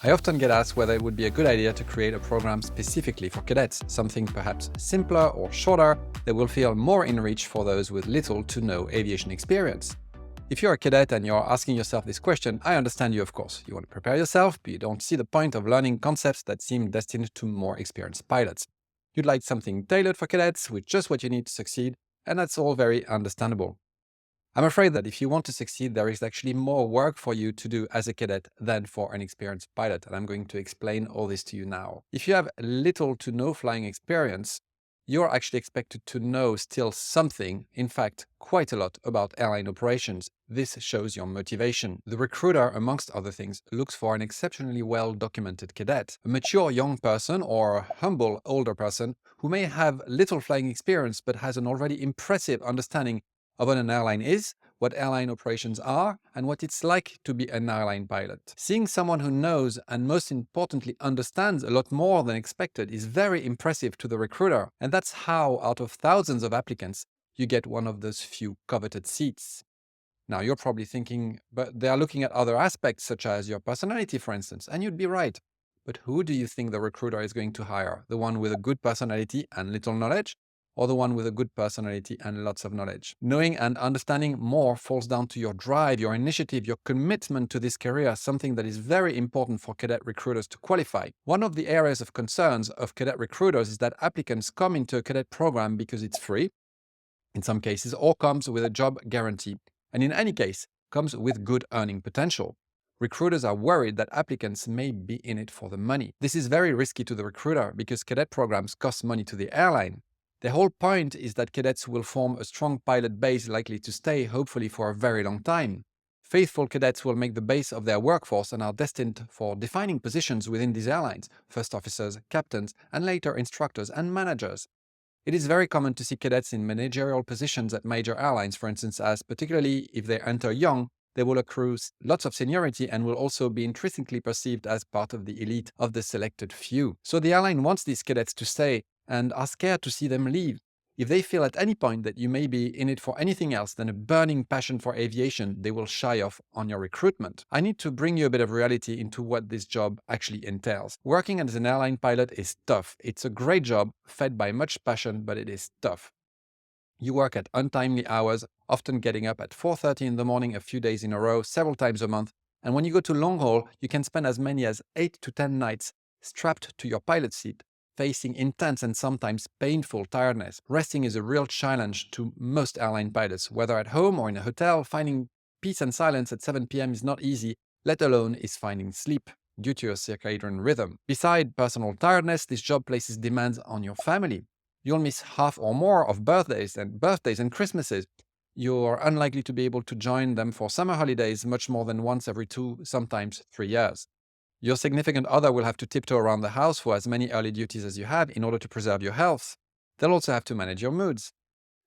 I often get asked whether it would be a good idea to create a program specifically for cadets, something perhaps simpler or shorter that will feel more in reach for those with little to no aviation experience. If you're a cadet and you're asking yourself this question, I understand you, of course. You want to prepare yourself, but you don't see the point of learning concepts that seem destined to more experienced pilots. You'd like something tailored for cadets with just what you need to succeed, and that's all very understandable. I'm afraid that if you want to succeed, there is actually more work for you to do as a cadet than for an experienced pilot, and I'm going to explain all this to you now. If you have little to no flying experience, you're actually expected to know still something, in fact, quite a lot about airline operations. This shows your motivation. The recruiter, amongst other things, looks for an exceptionally well-documented cadet, a mature young person or a humble older person who may have little flying experience but has an already impressive understanding of what an airline is, what airline operations are, and what it's like to be an airline pilot. Seeing someone who knows and most importantly understands a lot more than expected is very impressive to the recruiter, and that's how, out of thousands of applicants, you get one of those few coveted seats. Now you're probably thinking, but they are looking at other aspects such as your personality, for instance, and you'd be right. But who do you think the recruiter is going to hire? The one with a good personality and little knowledge? Or the one with a good personality and lots of knowledge? Knowing and understanding more falls down to your drive, your initiative, your commitment to this career, something that is very important for cadet recruiters to qualify. One of the areas of concerns of cadet recruiters is that applicants come into a cadet program because it's free, in some cases, or comes with a job guarantee, and in any case, comes with good earning potential. Recruiters are worried that applicants may be in it for the money. This is very risky to the recruiter because cadet programs cost money to the airline. The whole point is that cadets will form a strong pilot base likely to stay, hopefully for a very long time. Faithful cadets will make the base of their workforce and are destined for defining positions within these airlines, first officers, captains, and later instructors and managers. It is very common to see cadets in managerial positions at major airlines, for instance, as particularly if they enter young, they will accrue lots of seniority and will also be intrinsically perceived as part of the elite of the selected few. So the airline wants these cadets to stay and are scared to see them leave. If they feel at any point that you may be in it for anything else than a burning passion for aviation, they will shy off on your recruitment. I need to bring you a bit of reality into what this job actually entails. Working as an airline pilot is tough. It's a great job, fed by much passion, but it is tough. You work at untimely hours, often getting up at 4:30 in the morning a few days in a row, several times a month, and when you go to long haul, you can spend as many as 8 to 10 nights strapped to your pilot seat, facing intense and sometimes painful tiredness. Resting is a real challenge to most airline pilots. Whether at home or in a hotel, finding peace and silence at 7 p.m. is not easy, let alone is finding sleep due to your circadian rhythm. Beside personal tiredness, this job places demands on your family. You'll miss half or more of birthdays and Christmases. You're unlikely to be able to join them for summer holidays much more than once every 2, sometimes 3 years. Your significant other will have to tiptoe around the house for as many early duties as you have in order to preserve your health. They'll also have to manage your moods.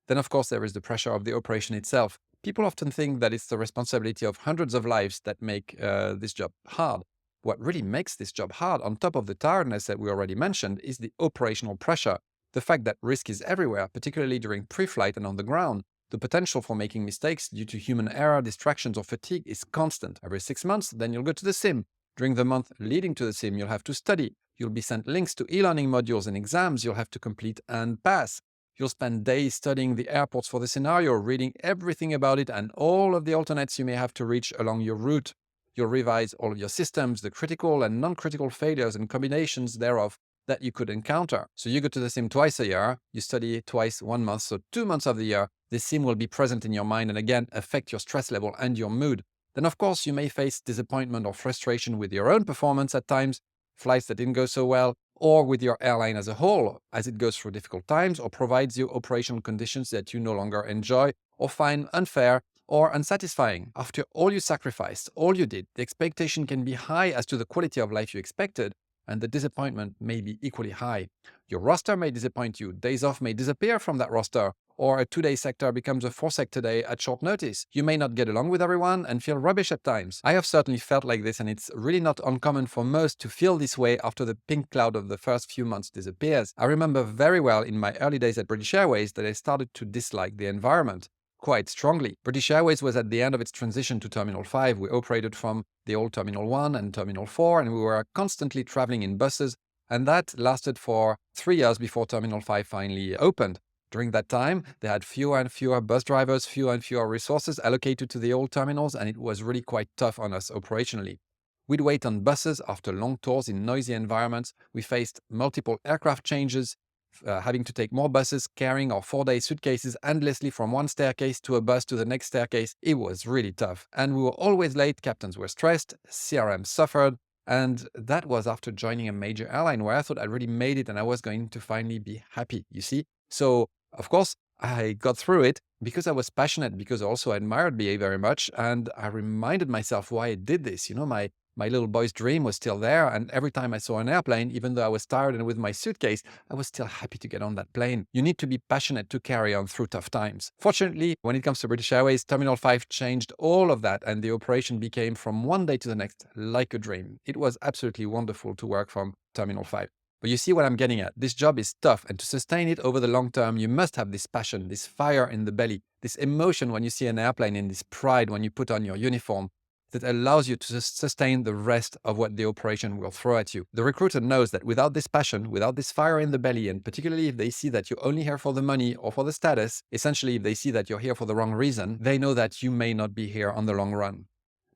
Then, of course, there is the pressure of the operation itself. People often think that it's the responsibility of hundreds of lives that make this job hard. What really makes this job hard, on top of the tiredness that we already mentioned, is the operational pressure. The fact that risk is everywhere, particularly during pre-flight and on the ground. The potential for making mistakes due to human error, distractions, or fatigue is constant. Every 6 months, then you'll go to the sim. During the month leading to the sim, you'll have to study. You'll be sent links to e-learning modules and exams you'll have to complete and pass. You'll spend days studying the airports for the scenario, reading everything about it and all of the alternates you may have to reach along your route. You'll revise all of your systems, the critical and non-critical failures and combinations thereof that you could encounter. So you go to the sim twice a year, you study twice 1 month, so 2 months of the year, this sim will be present in your mind and again affect your stress level and your mood. Then of course you may face disappointment or frustration with your own performance at times, flights that didn't go so well, or with your airline as a whole, as it goes through difficult times or provides you operational conditions that you no longer enjoy or find unfair or unsatisfying. After all you sacrificed, all you did, the expectation can be high as to the quality of life you expected, and the disappointment may be equally high. Your roster may disappoint you, days off may disappear from that roster, or a 2-day sector becomes a 4-sector day at short notice. You may not get along with everyone and feel rubbish at times. I have certainly felt like this, and it's really not uncommon for most to feel this way after the pink cloud of the first few months disappears. I remember very well in my early days at British Airways that I started to dislike the environment. quite strongly. British Airways was at the end of its transition to Terminal 5. We operated from the old Terminal 1 and Terminal 4, and we were constantly traveling in buses, and that lasted for 3 years before Terminal 5 finally opened. During that time, they had fewer and fewer bus drivers, fewer and fewer resources allocated to the old terminals, and it was really quite tough on us operationally. We'd wait on buses after long tours in noisy environments. We faced multiple aircraft changes, having to take more buses, carrying our 4-day suitcases endlessly from one staircase to a bus to the next staircase. It was really tough. And we were always late, captains were stressed, CRM suffered, and that was after joining a major airline where I thought I really made it and I was going to finally be happy, you see? So, of course, I got through it because I was passionate, because also I admired BA very much, and I reminded myself why I did this. My little boy's dream was still there, and every time I saw an airplane, even though I was tired and with my suitcase, I was still happy to get on that plane. You need to be passionate to carry on through tough times. Fortunately, when it comes to British Airways, Terminal 5 changed all of that, and the operation became from one day to the next like a dream. It was absolutely wonderful to work from Terminal 5. But you see what I'm getting at. This job is tough, and to sustain it over the long term, you must have this passion, this fire in the belly, this emotion when you see an airplane, and this pride when you put on your uniform that allows you to sustain the rest of what the operation will throw at you. The recruiter knows that without this passion, without this fire in the belly, and particularly if they see that you're only here for the money or for the status, essentially if they see that you're here for the wrong reason, they know that you may not be here on the long run.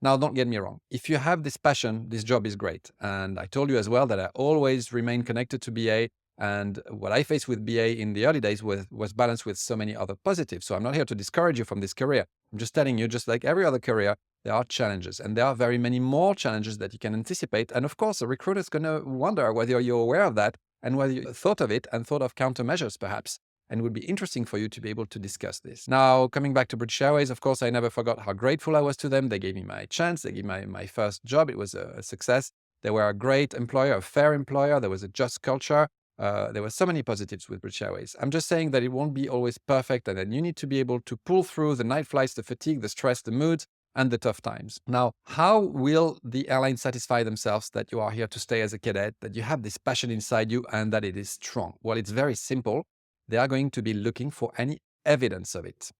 Now, don't get me wrong. If you have this passion, this job is great. And I told you as well that I always remain connected to BA. And what I faced with BA in the early days was balanced with so many other positives. So I'm not here to discourage you from this career. I'm just telling you, just like every other career, there are challenges. And there are very many more challenges that you can anticipate. And of course, a recruiter is going to wonder whether you're aware of that and whether you thought of it and thought of countermeasures, perhaps. And it would be interesting for you to be able to discuss this. Now, coming back to British Airways, of course, I never forgot how grateful I was to them. They gave me my chance. They gave me my first job. It was a success. They were a great employer, a fair employer. There was a just culture. There were so many positives with British Airways. I'm just saying that it won't be always perfect, and then you need to be able to pull through the night flights, the fatigue, the stress, the moods, and the tough times. Now, how will the airline satisfy themselves that you are here to stay as a cadet, that you have this passion inside you, and that it is strong? Well, it's very simple. They are going to be looking for any evidence of it.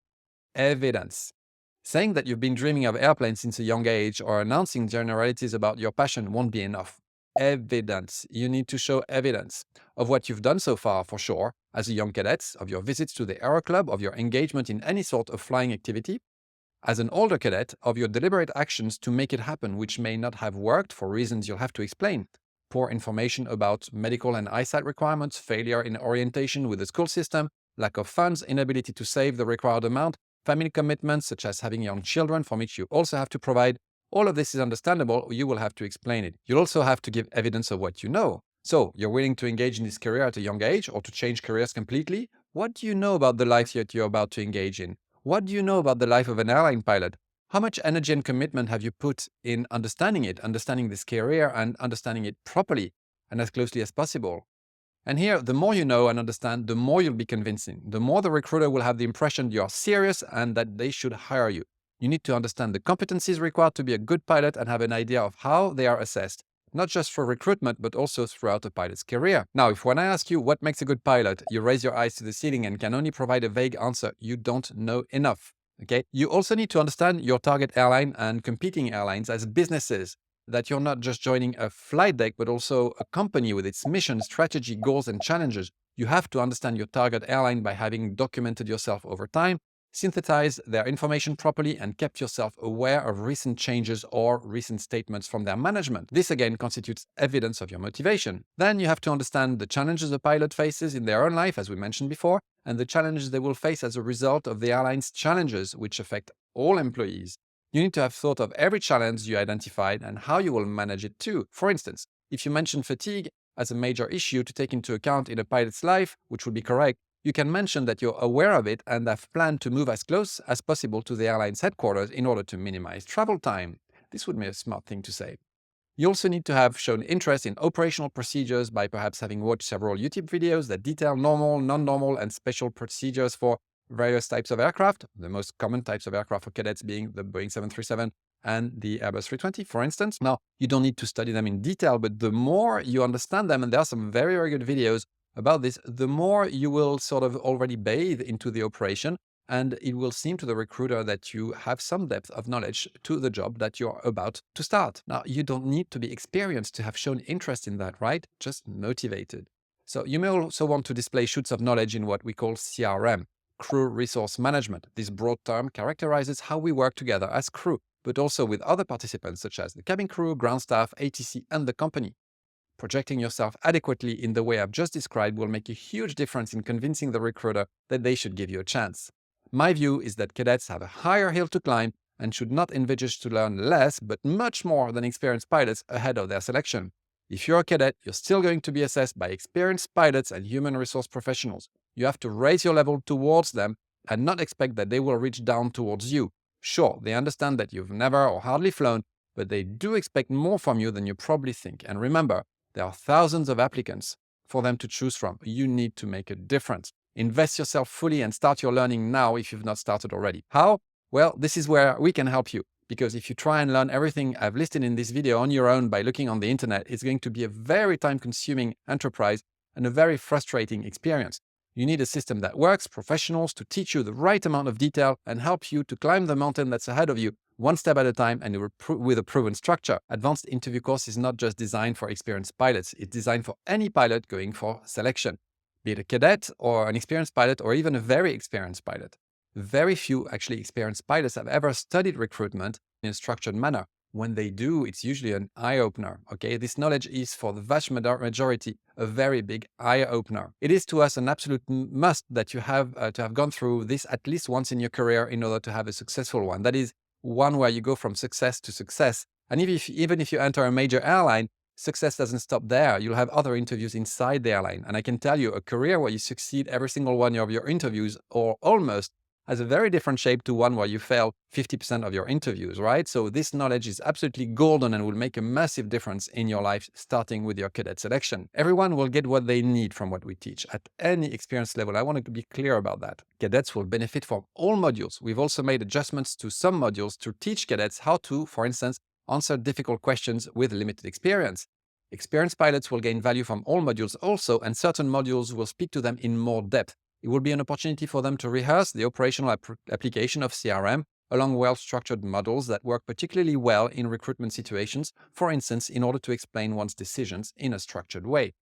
Evidence. Saying that you've been dreaming of airplanes since a young age or announcing generalities about your passion won't be enough. Evidence. You need to show evidence of what you've done so far, for sure, as a young cadet, of your visits to the Aero Club, of your engagement in any sort of flying activity. As an older cadet, of your deliberate actions to make it happen, which may not have worked for reasons you'll have to explain. Poor information about medical and eyesight requirements, failure in orientation with the school system, lack of funds, inability to save the required amount, family commitments such as having young children from which you also have to provide. All of this is understandable. You will have to explain it. You'll also have to give evidence of what you know. So, you're willing to engage in this career at a young age or to change careers completely? What do you know about the life that you're about to engage in? What do you know about the life of an airline pilot? How much energy and commitment have you put in understanding it, understanding this career and understanding it properly and as closely as possible? And here, the more you know and understand, the more you'll be convincing. The more the recruiter will have the impression you are serious and that they should hire you. You need to understand the competencies required to be a good pilot and have an idea of how they are assessed, not just for recruitment, but also throughout a pilot's career. Now, if when I ask you what makes a good pilot, you raise your eyes to the ceiling and can only provide a vague answer, you don't know enough. Okay? You also need to understand your target airline and competing airlines as businesses, that you're not just joining a flight deck, but also a company with its mission, strategy, goals, and challenges. You have to understand your target airline by having documented yourself over time, synthesized their information properly, and kept yourself aware of recent changes or recent statements from their management. This again constitutes evidence of your motivation. Then you have to understand the challenges a pilot faces in their own life, as we mentioned before, and the challenges they will face as a result of the airline's challenges, which affect all employees. You need to have thought of every challenge you identified and how you will manage it too. For instance, if you mention fatigue as a major issue to take into account in a pilot's life, which would be correct, you can mention that you're aware of it and have planned to move as close as possible to the airline's headquarters in order to minimize travel time. This would be a smart thing to say. You also need to have shown interest in operational procedures by perhaps having watched several YouTube videos that detail normal, non-normal, and special procedures for various types of aircraft, the most common types of aircraft for cadets being the Boeing 737 and the Airbus 320, for instance. Now, you don't need to study them in detail, but the more you understand them, and there are some very, very good videos about this, the more you will sort of already bathe into the operation, and it will seem to the recruiter that you have some depth of knowledge to the job that you're about to start. Now, you don't need to be experienced to have shown interest in that, right? Just motivated. So you may also want to display shoots of knowledge in what we call CRM, crew resource management. This broad term characterizes how we work together as crew, but also with other participants such as the cabin crew, ground staff, ATC, and the company. Projecting yourself adequately in the way I've just described will make a huge difference in convincing the recruiter that they should give you a chance. My view is that cadets have a higher hill to climb and should not envisage to learn less, but much more than experienced pilots ahead of their selection. If you're a cadet, you're still going to be assessed by experienced pilots and human resource professionals. You have to raise your level towards them and not expect that they will reach down towards you. Sure, they understand that you've never or hardly flown, but they do expect more from you than you probably think. And remember, there are thousands of applicants for them to choose from. You need to make a difference. Invest yourself fully and start your learning now if you've not started already. How? Well, this is where we can help you. Because if you try and learn everything I've listed in this video on your own by looking on the internet, it's going to be a very time-consuming enterprise and a very frustrating experience. You need a system that works, professionals to teach you the right amount of detail and help you to climb the mountain that's ahead of you, one step at a time and with a proven structure. Advanced Interview Course is not just designed for experienced pilots, it's designed for any pilot going for selection, be it a cadet or an experienced pilot or even a very experienced pilot. Very few actually experienced pilots have ever studied recruitment in a structured manner. When they do, it's usually an eye-opener, okay? This knowledge is, for the vast majority, a very big eye-opener. It is to us an absolute must that you have to have gone through this at least once in your career in order to have a successful one. That is, one where you go from success to success. And even if you enter a major airline, success doesn't stop there. You'll have other interviews inside the airline. And I can tell you, a career where you succeed every single one of your interviews, or almost, has a very different shape to one where you fail 50% of your interviews, right? So this knowledge is absolutely golden and will make a massive difference in your life, starting with your cadet selection. Everyone will get what they need from what we teach at any experience level. I want to be clear about that. Cadets will benefit from all modules. We've also made adjustments to some modules to teach cadets how to, for instance, answer difficult questions with limited experience. Experienced pilots will gain value from all modules also, and certain modules will speak to them in more depth. It will be an opportunity for them to rehearse the operational application of CRM along well-structured models that work particularly well in recruitment situations, for instance, in order to explain one's decisions in a structured way.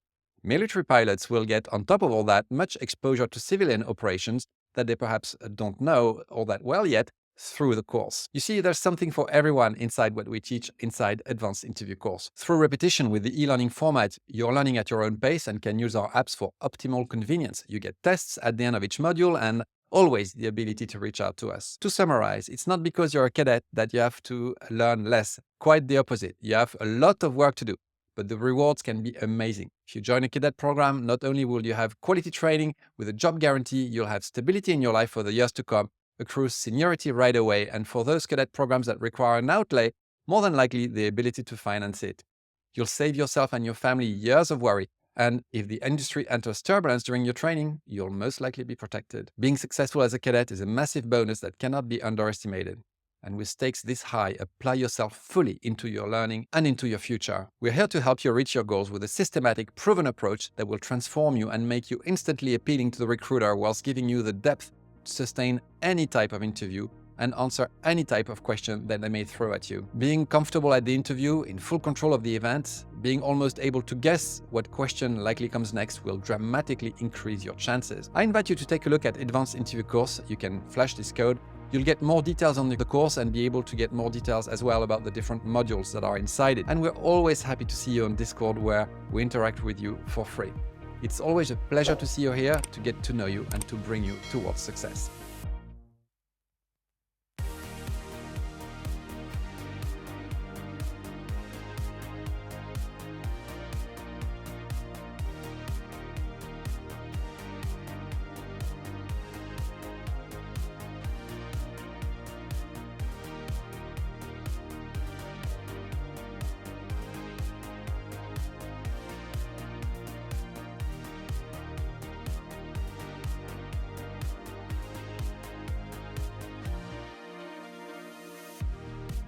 Military pilots will get, on top of all that, much exposure to civilian operations that they perhaps don't know all that well yet through the course. You see, there's something for everyone inside what we teach inside Advanced Interview Course. Through repetition with the e-learning format, you're learning at your own pace and can use our apps for optimal convenience. You get tests at the end of each module and always the ability to reach out to us. To summarize, it's not because you're a cadet that you have to learn less. Quite the opposite. You have a lot of work to do, but the rewards can be amazing. If you join a cadet program, not only will you have quality training with a job guarantee, you'll have stability in your life for the years to come, accrue seniority right away, and for those cadet programs that require an outlay, more than likely the ability to finance it. You'll save yourself and your family years of worry, and if the industry enters turbulence during your training, you'll most likely be protected. Being successful as a cadet is a massive bonus that cannot be underestimated. And with stakes this high, apply yourself fully into your learning and into your future. We're here to help you reach your goals with a systematic, proven approach that will transform you and make you instantly appealing to the recruiter whilst giving you the depth to sustain any type of interview and answer any type of question that they may throw at you. Being comfortable at the interview, in full control of the event, being almost able to guess what question likely comes next will dramatically increase your chances. I invite you to take a look at Advanced Interview Course. You can flash this code. You'll get more details on the course and be able to get more details as well about the different modules that are inside it. And we're always happy to see you on Discord, where we interact with you for free. It's always a pleasure to see you here, to get to know you and to bring you towards success.